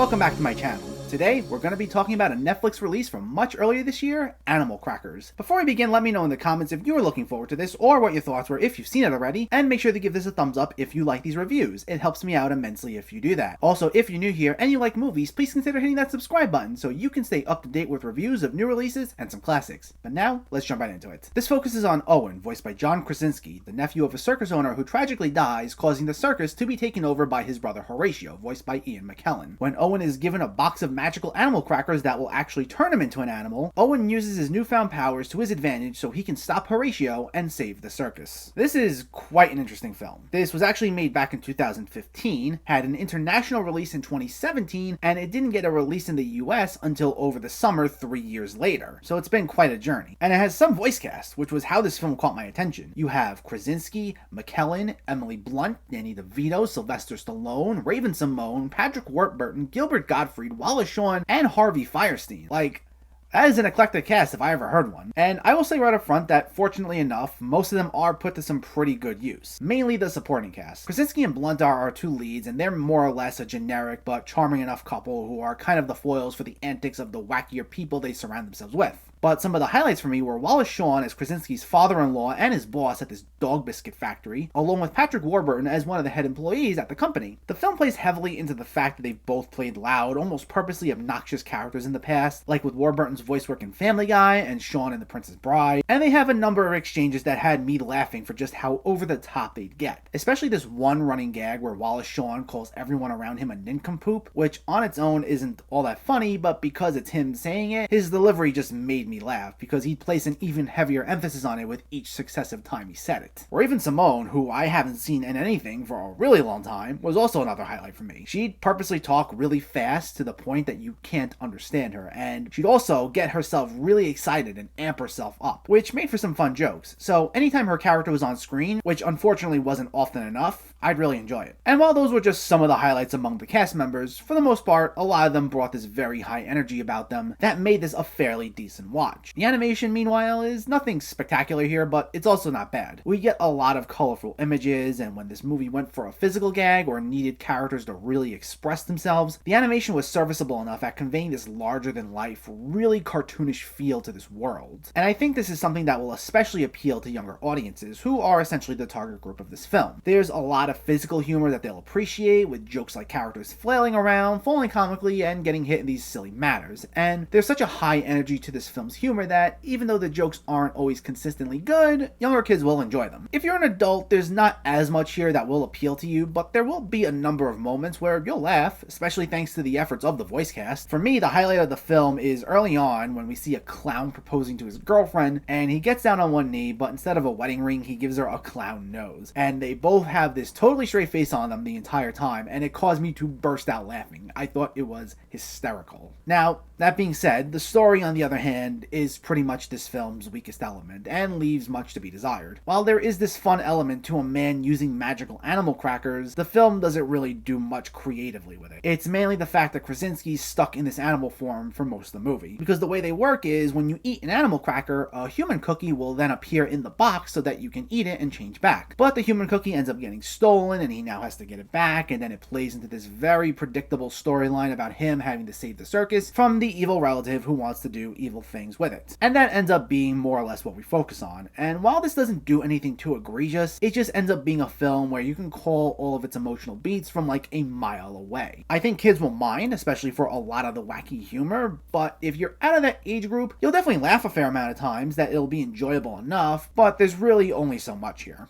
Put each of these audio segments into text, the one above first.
Welcome back to my channel. Today, we're going to be talking about a Netflix release from much earlier this year, Animal Crackers. Before we begin, let me know in the comments if you are looking forward to this or what your thoughts were if you've seen it already, and make sure to give this a thumbs up if you like these reviews. It helps me out immensely if you do that. Also, if you're new here and you like movies, please consider hitting that subscribe button so you can stay up to date with reviews of new releases and some classics. But now, let's jump right into it. This focuses on Owen, voiced by John Krasinski, the nephew of a circus owner who tragically dies, causing the circus to be taken over by his brother Horatio, voiced by Ian McKellen. When Owen is given a box of magical animal crackers that will actually turn him into an animal, Owen uses his newfound powers to his advantage so he can stop Horatio and save the circus. This is quite an interesting film. This was actually made back in 2015, had an international release in 2017, and it didn't get a release in the US until over the summer 3 years later. So it's been quite a journey. And it has some voice cast, which was how this film caught my attention. You have Krasinski, McKellen, Emily Blunt, Danny DeVito, Sylvester Stallone, Raven-Symoné, Patrick Warburton, Gilbert Gottfried, Wallace Shawn, and Harvey Fierstein. That is an eclectic cast if I ever heard one. And I will say right up front that, fortunately enough, most of them are put to some pretty good use. Mainly the supporting cast. Krasinski and Blunt are our two leads, and they're more or less a generic but charming enough couple who are kind of the foils for the antics of the wackier people they surround themselves with. But some of the highlights for me were Wallace Shawn as Krasinski's father-in-law and his boss at this dog biscuit factory, along with Patrick Warburton as one of the head employees at the company. The film plays heavily into the fact that they've both played loud, almost purposely obnoxious characters in the past, like with Warburton's voice work in Family Guy and Shawn in The Princess Bride, and they have a number of exchanges that had me laughing for just how over the top they'd get. Especially this one running gag where Wallace Shawn calls everyone around him a nincompoop, which on its own isn't all that funny, but because it's him saying it, his delivery just made me laugh, because he'd place an even heavier emphasis on it with each successive time he said it. Raven-Symoné, who I haven't seen in anything for a really long time, was also another highlight for me. She'd purposely talk really fast to the point that you can't understand her, and she'd also get herself really excited and amp herself up, which made for some fun jokes. So anytime her character was on screen, which unfortunately wasn't often enough, I'd really enjoy it. And while those were just some of the highlights among the cast members, for the most part, a lot of them brought this very high energy about them that made this a fairly decent watch. The animation, meanwhile, is nothing spectacular here, but it's also not bad. We get a lot of colorful images, and when this movie went for a physical gag or needed characters to really express themselves, the animation was serviceable enough at conveying this larger-than-life, really cartoonish feel to this world. And I think this is something that will especially appeal to younger audiences, who are essentially the target group of this film. There's a lot of physical humor that they'll appreciate, with jokes like characters flailing around, falling comically, and getting hit in these silly manners. And there's such a high energy to this film's humor that, even though the jokes aren't always consistently good, younger kids will enjoy them. If you're an adult, there's not as much here that will appeal to you, but there will be a number of moments where you'll laugh, especially thanks to the efforts of the voice cast. For me, the highlight of the film is early on when we see a clown proposing to his girlfriend, and he gets down on one knee, but instead of a wedding ring, he gives her a clown nose. And they both have this totally straight face on them the entire time, and it caused me to burst out laughing. I thought it was hysterical. Now, that being said, the story, on the other hand, is pretty much this film's weakest element, and leaves much to be desired. While there is this fun element to a man using magical animal crackers, the film doesn't really do much creatively with it. It's mainly the fact that Krasinski's stuck in this animal form for most of the movie, because the way they work is when you eat an animal cracker, a human cookie will then appear in the box so that you can eat it and change back. But the human cookie ends up getting stolen, and he now has to get it back, and then it plays into this very predictable storyline about him having to save the circus from the evil relative who wants to do evil things with it. And that ends up being more or less what we focus on. And while this doesn't do anything too egregious, it just ends up being a film where you can call all of its emotional beats from like a mile away. I think kids will mind, especially for a lot of the wacky humor, but if you're out of that age group, you'll definitely laugh a fair amount of times that it'll be enjoyable enough, but there's really only so much here.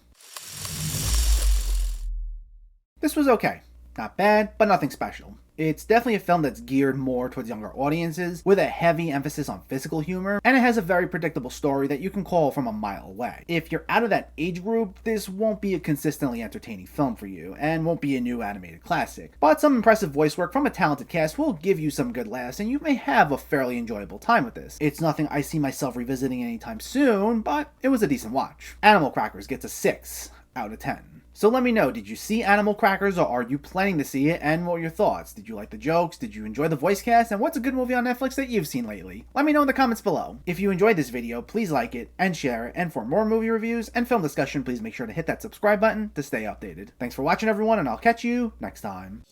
This was okay. Not bad, but nothing special. It's definitely a film that's geared more towards younger audiences, with a heavy emphasis on physical humor, and it has a very predictable story that you can call from a mile away. If you're out of that age group, this won't be a consistently entertaining film for you, and won't be a new animated classic. But some impressive voice work from a talented cast will give you some good laughs, and you may have a fairly enjoyable time with this. It's nothing I see myself revisiting anytime soon, but it was a decent watch. Animal Crackers gets a 6 out of 10. So let me know, did you see Animal Crackers, or are you planning to see it, and what were your thoughts? Did you like the jokes? Did you enjoy the voice cast? And what's a good movie on Netflix that you've seen lately? Let me know in the comments below. If you enjoyed this video, please like it and share it, and for more movie reviews and film discussion, please make sure to hit that subscribe button to stay updated. Thanks for watching, everyone, and I'll catch you next time.